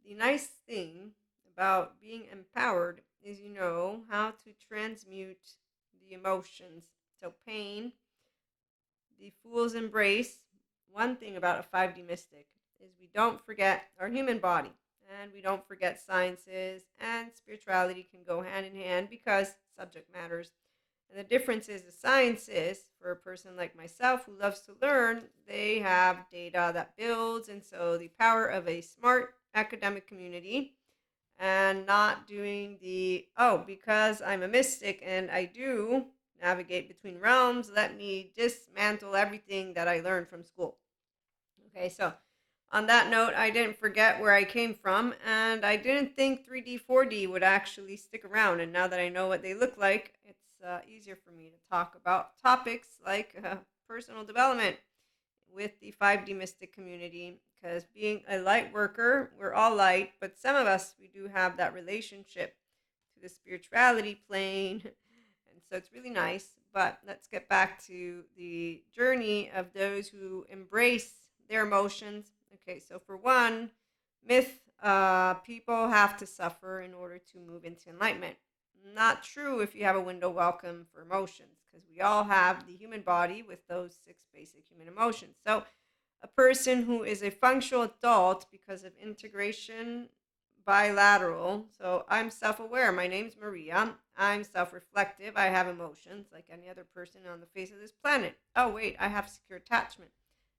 the nice thing about being empowered is you know how to transmute the emotions. So, pain, the fool's embrace. One thing about a 5D mystic is we don't forget our human body and we don't forget sciences, and spirituality can go hand in hand because subject matters. And the difference is the sciences, for a person like myself who loves to learn, they have data that builds. And so the power of a smart academic community and not doing the, oh, because I'm a mystic and I do navigate between realms, let me dismantle everything that I learned from school. Okay, so on that note, I didn't forget where I came from, and I didn't think 3D, 4D would actually stick around. And now that I know what they look like, it's easier for me to talk about topics like personal development with the 5D mystic community. Because being a light worker, we're all light, but some of us, we do have that relationship to the spirituality plane. And so it's really nice. But let's get back to the journey of those who embrace their emotions. Okay, so for one, myth, people have to suffer in order to move into enlightenment. Not true if you have a window welcome for emotions, because we all have the human body with those six basic human emotions. So a person who is a functional adult because of integration bilateral. So I'm self aware. My name's Maria. I'm self reflective. I have emotions like any other person on the face of this planet. Oh, wait, I have secure attachment.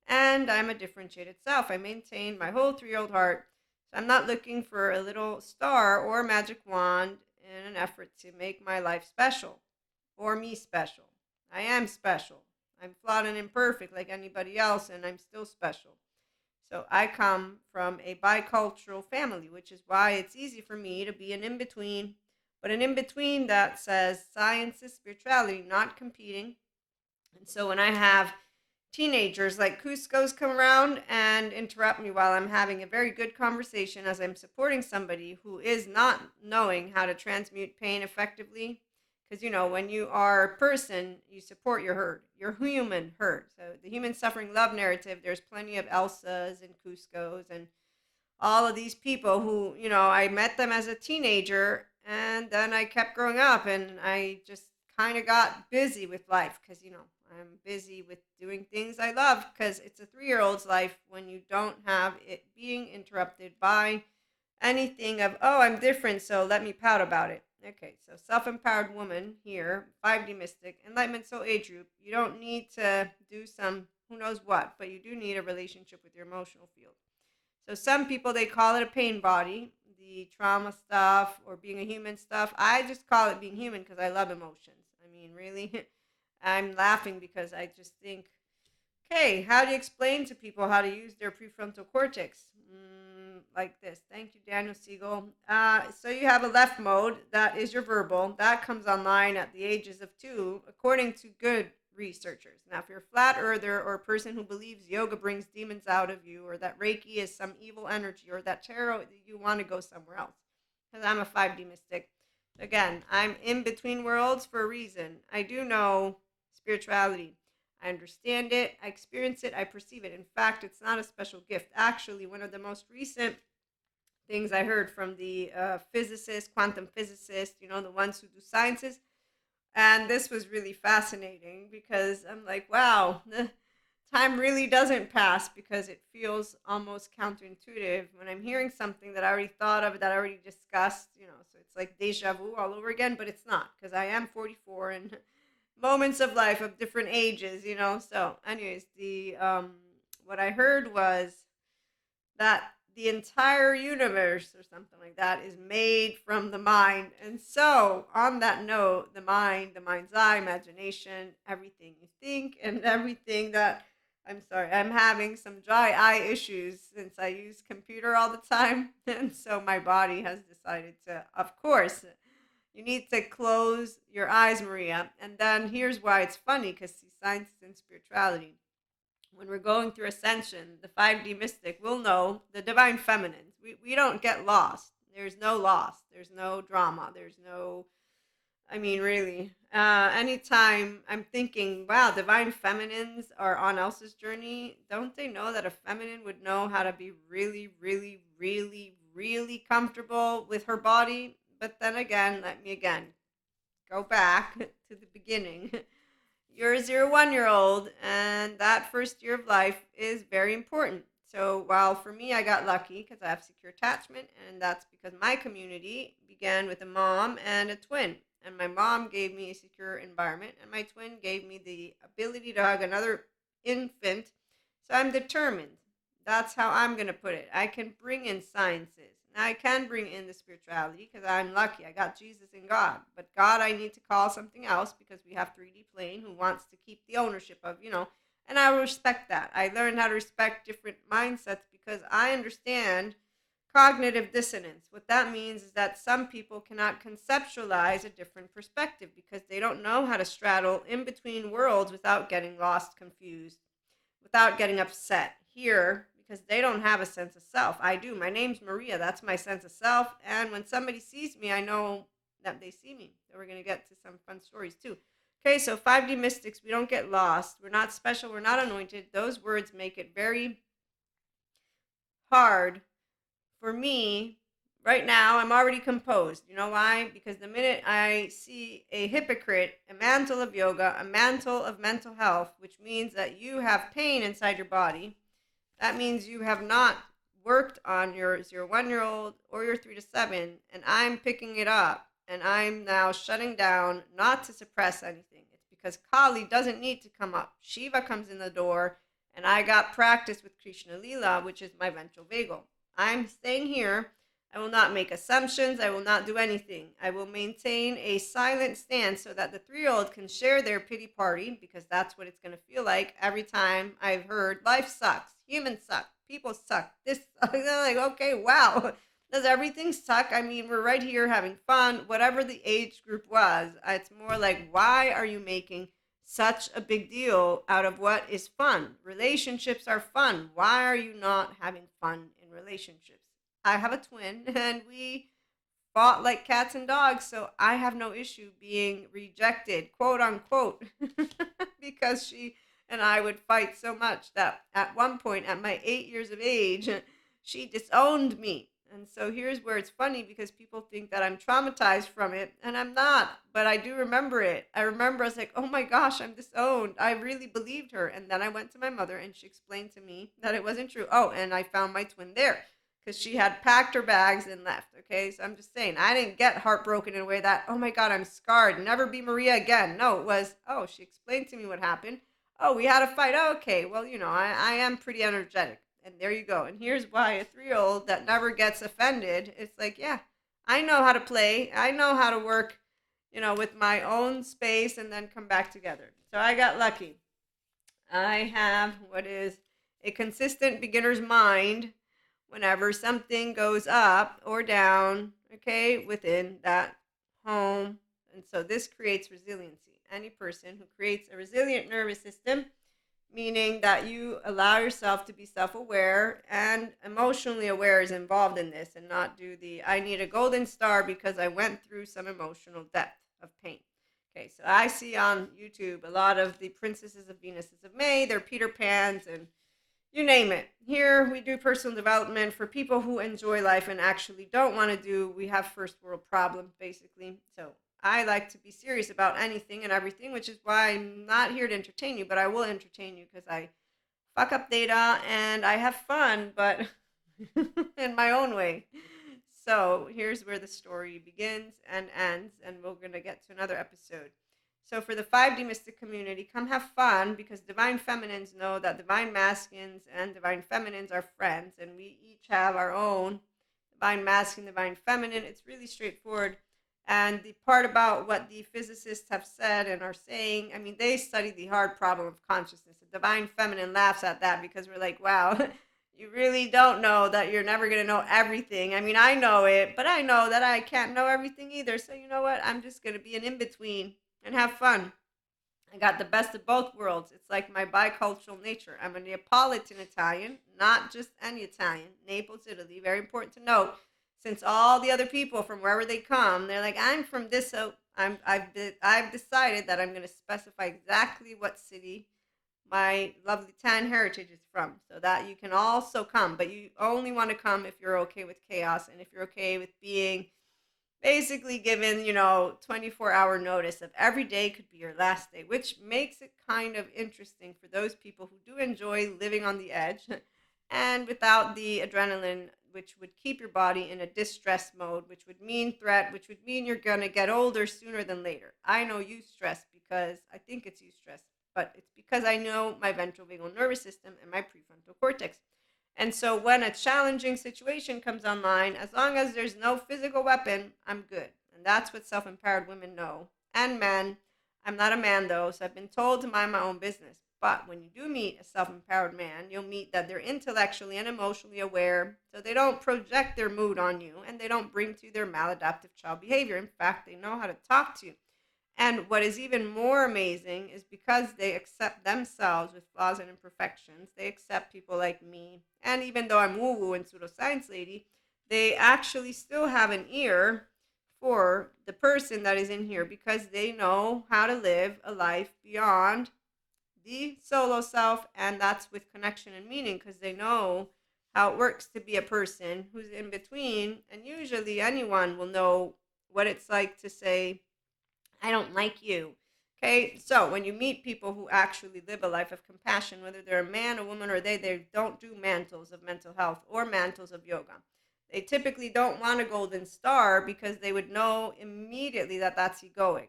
And I'm a differentiated self. I maintain my whole 3-year old heart. So I'm not looking for a little star or a magic wand in an effort to make my life special or me special. I am special. I'm flawed and imperfect like anybody else, and I'm still special. So I come from a bicultural family, which is why it's easy for me to be an in between, but an in between that says science is spirituality, not competing. And so when I have teenagers like Cusco's come around and interrupt me while I'm having a very good conversation as I'm supporting somebody who is not knowing how to transmute pain effectively. Because, you know, when you are a person, you support your herd, your human herd. So the human suffering love narrative, there's plenty of Elsas and Cusco's and all of these people who, you know, I met them as a teenager and then I kept growing up and I just kind of got busy with life because, you know, I'm busy with doing things I love because it's a 3-year old's life when you don't have it being interrupted by anything of, oh, I'm different, so let me pout about it. Okay, so self empowered woman here, 5D mystic, enlightenment soul age group. You don't need to do some who knows what, but you do need a relationship with your emotional field. So some people they call it a pain body, the trauma stuff or being a human stuff. I just call it being human because I love emotions. I mean, really, I'm laughing because I just think, okay, how do you explain to people how to use their prefrontal cortex? Like this. Thank you, Daniel Siegel. So you have a left mode, that is your verbal. That comes online at the ages of 2, according to good researchers. Now, if you're a flat earther or a person who believes yoga brings demons out of you, or that Reiki is some evil energy, or that tarot, you want to go somewhere else. Because I'm a 5D mystic. Again, I'm in between worlds for a reason. I do know spirituality. I understand it, I experience it, I perceive it. In fact, it's not a special gift. Actually, one of the most recent things I heard from the physicists, quantum physicists, you know, the ones who do sciences, and this was really fascinating because I'm like, wow, the time really doesn't pass because it feels almost counterintuitive when I'm hearing something that I already thought of, that I already discussed, you know, so it's like deja vu all over again, but it's not because I am 44 and moments of life of different ages, you know. So, anyways, the what I heard was that the entire universe or something like that is made from the mind. And so, on that note, the mind, the mind's eye, imagination, everything you think, and everything that I'm sorry, I'm having some dry eye issues since I use computer all the time. And so my body has decided to, of course, you need to close your eyes, Maria. And then here's why it's funny because see, science and spirituality. When we're going through ascension, the 5D mystic will know the divine feminines. We don't get lost. There's no loss. There's no drama. There's no, I mean, really. Anytime I'm thinking, wow, divine feminines are on Elsa's journey, don't they know that a feminine would know how to be really, really, really, really comfortable with her body. But then again, let me again go back to the beginning. You're a 1 year old, and that first year of life is very important. So, while for me, I got lucky because I have secure attachment, and that's because my community began with a mom and a twin. And my mom gave me a secure environment, and my twin gave me the ability to hug another infant. So, I'm determined. That's how I'm going to put it. I can bring in sciences. Now, I can bring in the spirituality because I'm lucky. I got Jesus and God. But God, I need to call something else because we have 3D plane who wants to keep the ownership of, and I respect that. I learned how to respect different mindsets because I understand cognitive dissonance. What that means is that some people cannot conceptualize a different perspective because they don't know how to straddle in between worlds without getting lost, confused, without getting upset here because they don't have a sense of self. I do. My name's Maria. That's my sense of self. And when somebody sees me, I know that they see me. So we're going to get to some fun stories too. Okay, so 5D mystics, we don't get lost. We're not special. We're not anointed. Those words make it very hard for me. Right now, I'm already composed. You know why? Because the minute I see a hypocrite, a mantle of yoga, a mantle of mental health, which means that you have pain inside your body, that means you have not worked on your 1 year old or your 3 to 7, and I'm picking it up, and I'm now shutting down, not to suppress anything. It's because Kali doesn't need to come up. Shiva comes in the door, and I got practice with Krishna Lila, which is my ventral vagal. I'm staying here. I will not make assumptions. I will not do anything. I will maintain a silent stance so that the 3-year-old can share their pity party, because that's what it's going to feel like every time I've heard life sucks, humans suck, people suck, this sucks. They're like, okay, wow. Does everything suck? I mean, we're right here having fun, whatever the age group was. It's more like, why are you making such a big deal out of what is fun? Relationships are fun. Why are you not having fun in relationships? I have a twin, and we fought like cats and dogs, so I have no issue being rejected, quote unquote, because she and I would fight so much that at one point, at my 8 years of age, she disowned me. And so here's where it's funny, because people think that I'm traumatized from it, and I'm not, but I do remember it. I remember I was like, oh my gosh, I'm disowned. I really believed her. And then I went to my mother, and she explained to me that it wasn't true. Oh, and I found my twin there, because she had packed her bags and left. Okay, so I'm just saying, I didn't get heartbroken in a way that, oh my God, I'm scarred, never be Maria again. No, it was, oh, she explained to me what happened. Oh, we had a fight. Oh, okay, well, I am pretty energetic. And there you go. And here's why a 3-year-old that never gets offended, it's like, yeah, I know how to play. I know how to work, with my own space and then come back together. So I got lucky. I have what is a consistent beginner's mind whenever something goes up or down, okay, within that home. And so this creates resiliency. Any person who creates a resilient nervous system, meaning that you allow yourself to be self-aware and emotionally aware, is involved in this, and not do the I need a golden star because I went through some emotional depth of pain. Okay, so I see on YouTube a lot of the princesses of Venuses of May, they're Peter Pans, and you name it. Here we do personal development for people who enjoy life and actually don't want to do, we have first world problems basically. So I like to be serious about anything and everything, which is why I'm not here to entertain you, but I will entertain you because I fuck up data and I have fun, but in my own way. So here's where the story begins and ends, and we're going to get to another episode. So for the 5D mystic community, come have fun, because divine feminines know that divine masculines and divine feminines are friends, and we each have our own divine masculine, divine feminine. It's really straightforward. And the part about what the physicists have said and are saying, I mean, they study the hard problem of consciousness. The divine feminine laughs at that because we're like, wow, you really don't know that you're never going to know everything. I mean, I know it, but I know that I can't know everything either. So you know what? I'm just going to be an in-between and have fun. I got the best of both worlds. It's like my bicultural nature. I'm a Neapolitan Italian, not just any Italian. Naples, Italy. Very important to note, since all the other people from wherever they come, they're like, I'm from this. So I've decided that I'm going to specify exactly what city my lovely tan heritage is from, so that you can also come. But you only want to come if you're okay with chaos and if you're okay with being basically given, 24-hour notice of every day could be your last day, which makes it kind of interesting for those people who do enjoy living on the edge and without the adrenaline, which would keep your body in a distress mode, which would mean threat, which would mean you're going to get older sooner than later. I know you stress because I think it's you stress, but it's because I know my ventral vagal nervous system and my prefrontal cortex. And so when a challenging situation comes online, as long as there's no physical weapon, I'm good. And that's what self empowered women know. And men. I'm not a man though, so I've been told to mind my own business. But when you do meet a self empowered man, you'll meet that they're intellectually and emotionally aware, so they don't project their mood on you and they don't bring to their maladaptive child behavior. In fact, they know how to talk to you. And what is even more amazing is because they accept themselves with flaws and imperfections, they accept people like me. And even though I'm woo woo and pseudoscience lady, they actually still have an ear for the person that is in here because they know how to live a life beyond the solo self. And that's with connection and meaning because they know how it works to be a person who's in between. And usually anyone will know what it's like to say, I don't like you. Okay, so when you meet people who actually live a life of compassion, whether they're a man, a woman, or they don't do mantles of mental health or mantles of yoga. They typically don't want a golden star because they would know immediately that that's egoic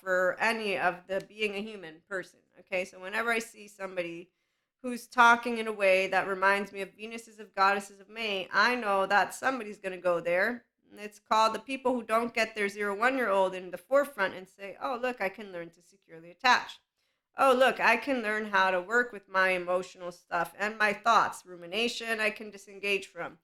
for any of the being a human person. Okay, so whenever I see somebody who's talking in a way that reminds me of Venuses of Goddesses of May, I know that somebody's going to go there. It's called the people who don't get their 0 1 year old in the forefront and say, oh, look, I can learn to securely attach. Oh, look, I can learn how to work with my emotional stuff and my thoughts. Rumination, I can disengage from.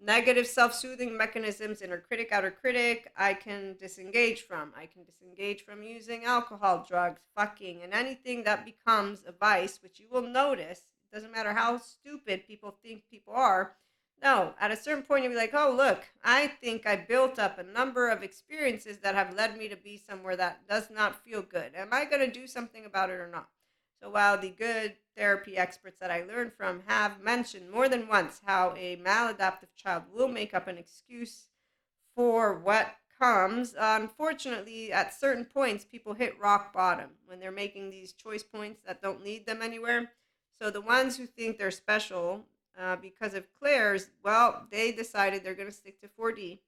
Negative self soothing mechanisms, inner critic, outer critic, I can disengage from. I can disengage from using alcohol, drugs, fucking, and anything that becomes a vice, which you will notice. It doesn't matter how stupid people think people are. No, at a certain point, you'll be like, oh, look, I think I built up a number of experiences that have led me to be somewhere that does not feel good. Am I going to do something about it or not? So while the good therapy experts that I learned from have mentioned more than once how a maladaptive child will make up an excuse for what comes, unfortunately, at certain points, people hit rock bottom when they're making these choice points that don't lead them anywhere. So the ones who think they're special because of Claire's, well, they decided they're going to stick to 4D.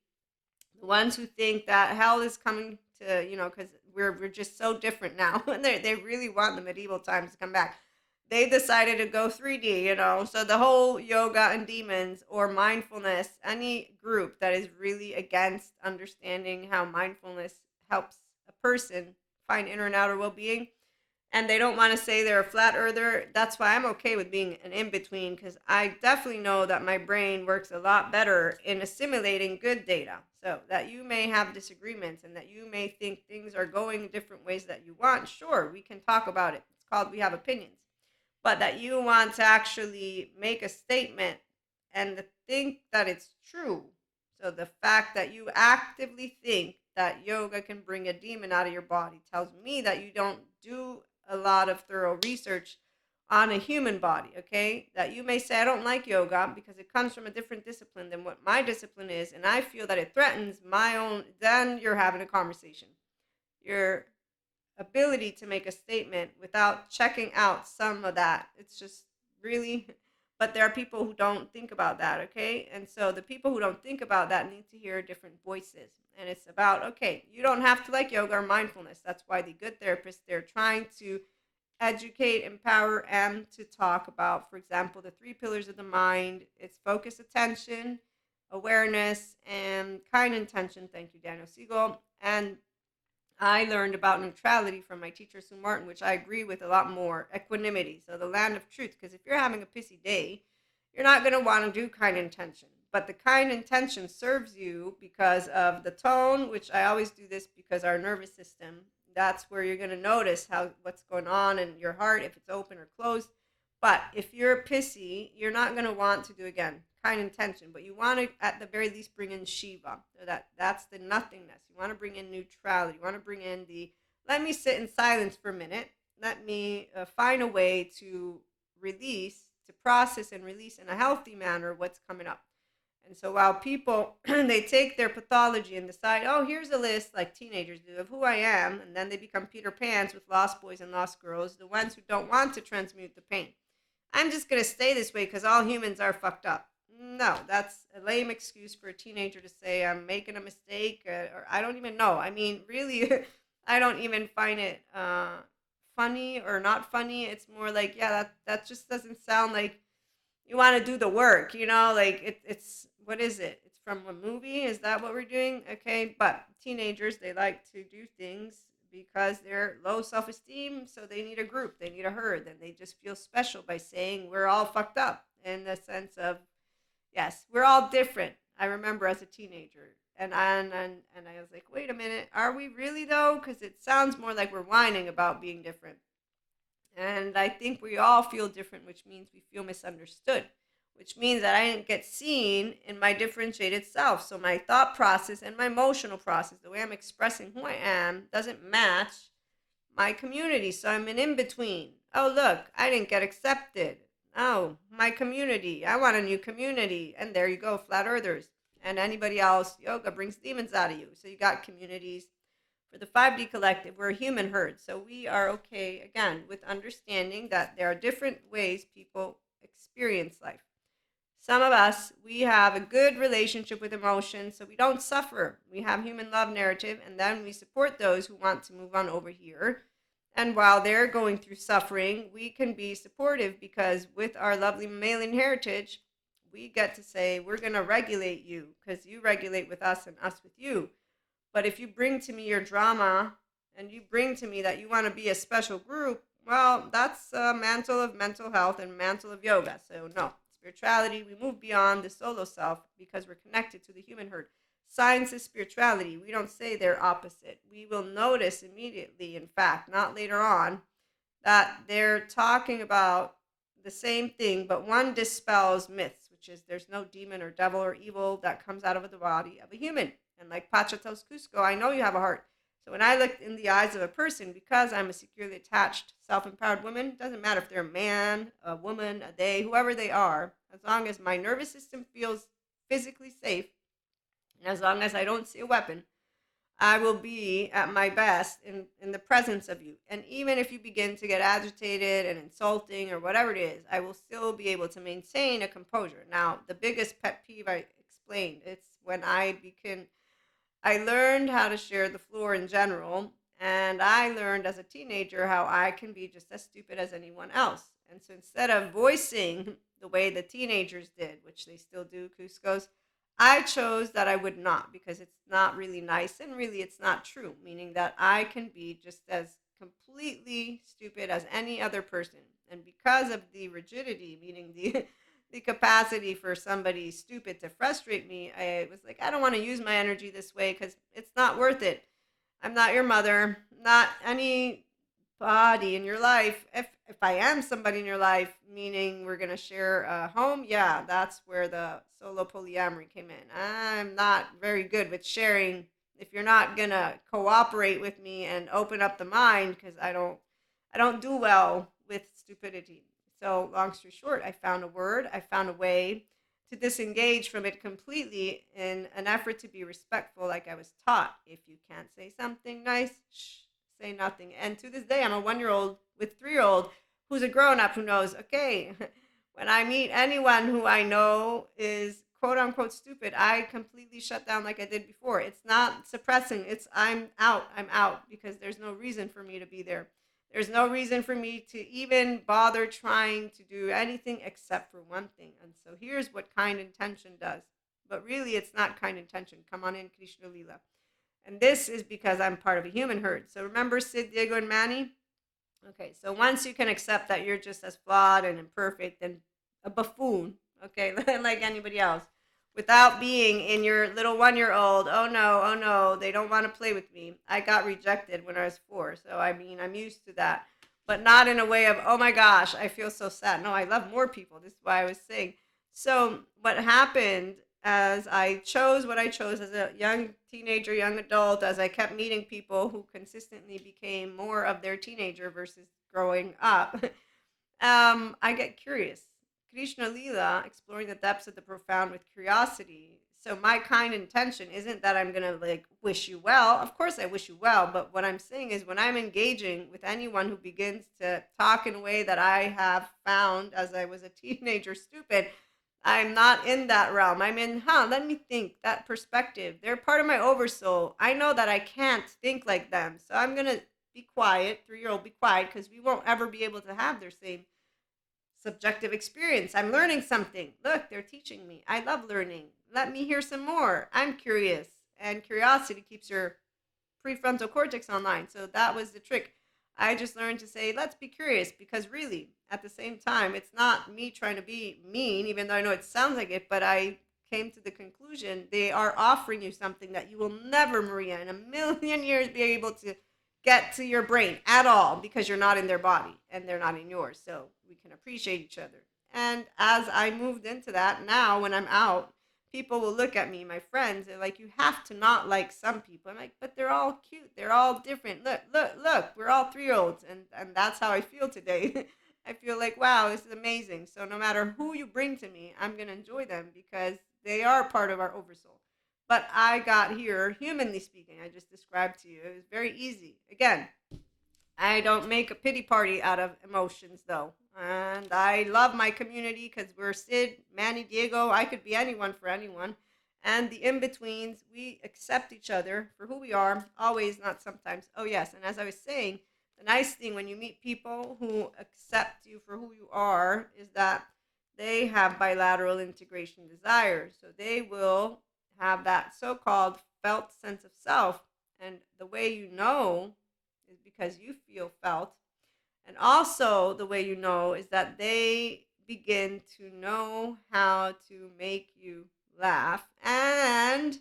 The ones who think that hell is coming to, because we're just so different now, and they really want the medieval times to come back. They decided to go 3D. So the whole yoga and demons or mindfulness, any group that is really against understanding how mindfulness helps a person find inner and outer well being, and they don't want to say they're a flat earther. That's why I'm okay with being an in between because I definitely know that my brain works a lot better in assimilating good data. So that you may have disagreements and that you may think things are going different ways that you want. Sure, we can talk about it. It's called we have opinions. But that you want to actually make a statement and think that it's true. So the fact that you actively think that yoga can bring a demon out of your body tells me that you don't do a lot of thorough research on a human body, okay? That you may say, I don't like yoga because it comes from a different discipline than what my discipline is, and I feel that it threatens my own, then you're having a conversation. Your ability to make a statement without checking out some of that, it's just really, but there are people who don't think about that, okay? And so the people who don't think about that need to hear different voices. And it's about, okay, you don't have to like yoga or mindfulness. That's why the good therapists, they're trying to educate, empower, and to talk about, for example, the 3 pillars of the mind. It's focus, attention, awareness, and kind intention. Thank you, Daniel Siegel. And I learned about neutrality from my teacher, Sue Martin, which I agree with a lot more. Equanimity, so the land of truth. Because if you're having a pissy day, you're not going to want to do kind intention. But the kind intention serves you because of the tone, which I always do this because our nervous system, that's where you're going to notice what's going on in your heart, if it's open or closed. But if you're pissy, you're not going to want to do again kind intention, but you want to at the very least bring in Shiva. So that's the nothingness. You want to bring in neutrality. You want to bring in the let me sit in silence for a minute find a way to process and release in a healthy manner what's coming up. And so while people they take their pathology and decide, oh, here's a list like teenagers do of who I am, and then they become Peter Pans with lost boys and lost girls, the ones who don't want to transmute the pain. I'm just going to stay this way because all humans are fucked up. No, that's a lame excuse for a teenager to say I'm making a mistake, or I don't even know. I mean, really, I don't even find it funny or not funny. It's more like, yeah, that just doesn't sound like you want to do the work, like it's what is it? It's from a movie. Is that what we're doing? Okay, but teenagers, they like to do things because they're low self-esteem, so they need a group, they need a herd, and they just feel special by saying we're all fucked up, in the sense of, yes, we're all different. I remember as a teenager, and I was like, wait a minute, are we really though? Because it sounds more like we're whining about being different. And I think we all feel different, which means we feel misunderstood, which means that I didn't get seen in my differentiated self. So my thought process and my emotional process, the way I'm expressing who I am, doesn't match my community. So I'm an in between. Oh, look, I didn't get accepted. Oh, my community. I want a new community. And there you go, flat earthers. And anybody else, yoga brings demons out of you. So you got communities. For the 5D collective, we're a human herd. So we are okay, again, with understanding that there are different ways people experience life. Some of us, we have a good relationship with emotion, so we don't suffer. We have human love narrative, and then we support those who want to move on over here. And while they're going through suffering, we can be supportive because with our lovely mammalian heritage, we get to say, we're going to regulate you because you regulate with us and us with you. But if you bring to me your drama and you bring to me that you want to be a special group, well, that's a mantle of mental health and mantle of yoga. So no, spirituality, we move beyond the solo self because we're connected to the human herd. Science is spirituality. We don't say they're opposite. We will notice immediately, in fact, not later on, that they're talking about the same thing, but one dispels myths, which is there's no demon or devil or evil that comes out of the body of a human. And like Pacha tells Cusco, I know you have a heart. So when I look in the eyes of a person, because I'm a securely attached, self-empowered woman, it doesn't matter if they're a man, a woman, a they, whoever they are, as long as my nervous system feels physically safe, and as long as I don't see a weapon, I will be at my best in the presence of you. And even if you begin to get agitated and insulting or whatever it is, I will still be able to maintain a composure. Now, the biggest pet peeve I explained, it's when I learned how to share the floor in general, and I learned as a teenager how I can be just as stupid as anyone else. And so instead of voicing the way the teenagers did, which they still do, Cusco's, I chose that I would not because it's not really nice and really it's not true, meaning that I can be just as completely stupid as any other person. And because of the rigidity, meaning the capacity for somebody stupid to frustrate me, I was like, I don't want to use my energy this way because it's not worth it. I'm not your mother, not any body in your life. If I am somebody in your life, meaning we're gonna share a home, yeah, that's where the solo polyamory came in. I'm not very good with sharing if you're not gonna cooperate with me and open up the mind because I don't do well with stupidity. So long story short, I found a word, I found a way to disengage from it completely in an effort to be respectful, like I was taught. If you can't say something nice, shh, say nothing. And to this day, I'm a 1 year old with 3 year old who's a grown up who knows, okay, when I meet anyone who I know is quote unquote stupid, I completely shut down like I did before. It's not suppressing, it's I'm out because there's no reason for me to be there. There's no reason for me to even bother trying to do anything except for one thing. And so here's what kind intention does. But really, it's not kind intention. Come on in, Krishna Lila. And this is because I'm part of a human herd. So remember Sid, Diego, and Manny? Okay, so once you can accept that you're just as flawed and imperfect and a buffoon, okay, like anybody else, without being in your little 1 year old, oh no, they don't want to play with me. I got rejected when I was 4, so I mean, I'm used to that. But not in a way of, oh my gosh, I feel so sad. No, I love more people. This is why I was saying. So what happened as I chose what I chose as a young teenager, young adult, as I kept meeting people who consistently became more of their teenager versus growing up, I get curious. Krishna Lila, exploring the depths of the profound with curiosity. So my kind intention isn't that I'm gonna like wish you well. Of course I wish you well, but what I'm saying is when I'm engaging with anyone who begins to talk in a way that I have found as I was a teenager stupid, I'm not in that realm. I'm in, let me think, that perspective. They're part of my oversoul. I know that I can't think like them. So I'm gonna be quiet, 3-year-old, be quiet, because we won't ever be able to have their same subjective experience. I'm learning something. Look, they're teaching me. I love learning. Let me hear some more. I'm curious. And curiosity keeps your prefrontal cortex online. So that was the trick. I just learned to say, let's be curious, because really, at the same time, it's not me trying to be mean, even though I know it sounds like it, but I came to the conclusion they are offering you something that you will never, Maria, in a million years be able to get to your brain at all, because you're not in their body and they're not in yours. So we can appreciate each other. And as I moved into that, now when I'm out, people will look at me, my friends, they're like, you have to not like some people. I'm like, but they're all cute. They're all different. Look, look, look, we're all 3-year-olds. And that's how I feel today. I feel like, wow, this is amazing. So no matter who you bring to me, I'm going to enjoy them because they are part of our oversoul. But I got here, humanly speaking, I just described to you. It was very easy. Again, I don't make a pity party out of emotions, though. And I love my community because we're Sid, Manny, Diego. I could be anyone for anyone. And the in betweens, we accept each other for who we are, always, not sometimes. Oh, yes. And as I was saying, the nice thing when you meet people who accept you for who you are is that they have bilateral integration desires. So they will have that so called felt sense of self. And the way you know is because you feel felt. And also, the way you know is that they begin to know how to make you laugh. And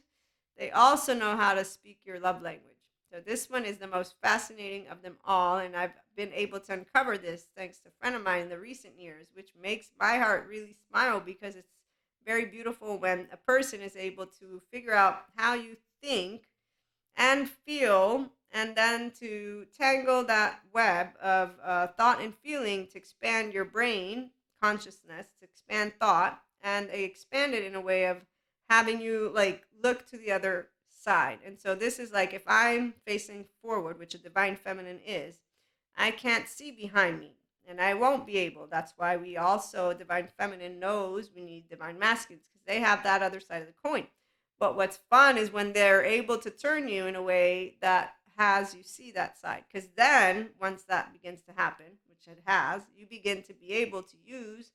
they also know how to speak your love language. So, this one is the most fascinating of them all. And I've been able to uncover this thanks to a friend of mine in the recent years, which makes my heart really smile because it's very beautiful when a person is able to figure out how you think and feel, and then to tangle that web of thought and feeling to expand your brain consciousness, to expand thought, and they expand it in a way of having you like look to the other side. And so this is like if I'm facing forward, which a divine feminine is, I can't see behind me. And I won't be able. That's why we also, divine feminine knows we need divine masculines because they have that other side of the coin. But what's fun is when they're able to turn you in a way that has you see that side. Because then, once that begins to happen, which it has, you begin to be able to use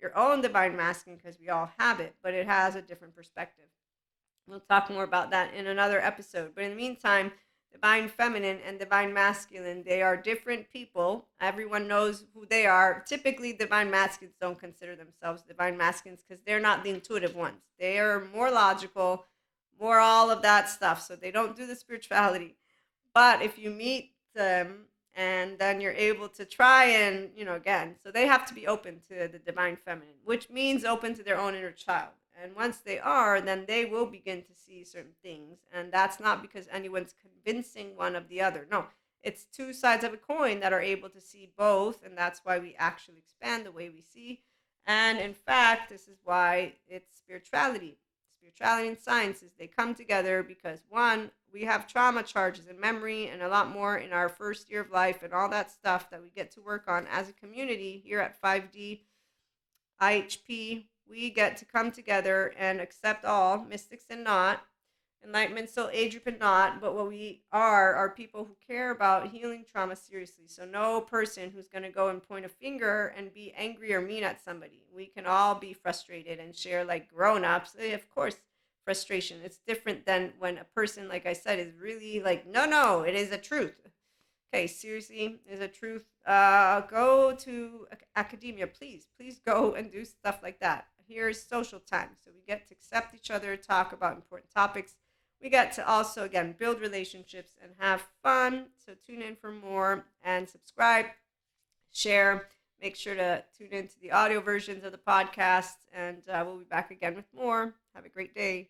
your own divine masculine because we all have it, but it has a different perspective. We'll talk more about that in another episode. But in the meantime, divine feminine and divine masculine, they are different people. Everyone knows who they are. Typically, divine masculines don't consider themselves divine masculines because they're not the intuitive ones. They are more logical, more all of that stuff. So they don't do the spirituality. But if you meet them and then you're able to try and, again, so they have to be open to the divine feminine, which means open to their own inner child. And once they are, then they will begin to see certain things. And that's not because anyone's convincing one of the other. No, it's two sides of a coin that are able to see both. And that's why we actually expand the way we see. And in fact, this is why it's spirituality. Spirituality and sciences, they come together because one, we have trauma charges and memory and a lot more in our first year of life and all that stuff that we get to work on as a community here at 5D IHP. We get to come together and accept all, mystics and not, enlightenment, soul, age group and not, but what we are people who care about healing trauma seriously. So no person who's going to go and point a finger and be angry or mean at somebody. We can all be frustrated and share like grown-ups. Of course, frustration. It's different than when a person, like I said, is really like, no, it is a truth. Okay, seriously, is a truth. Go to academia, please go and do stuff like that. Here's social time, so we get to accept each other, talk about important topics. We get to also, again, build relationships and have fun. So tune in for more and subscribe, share. Make sure to tune into the audio versions of the podcast, and we'll be back again with more. Have a great day.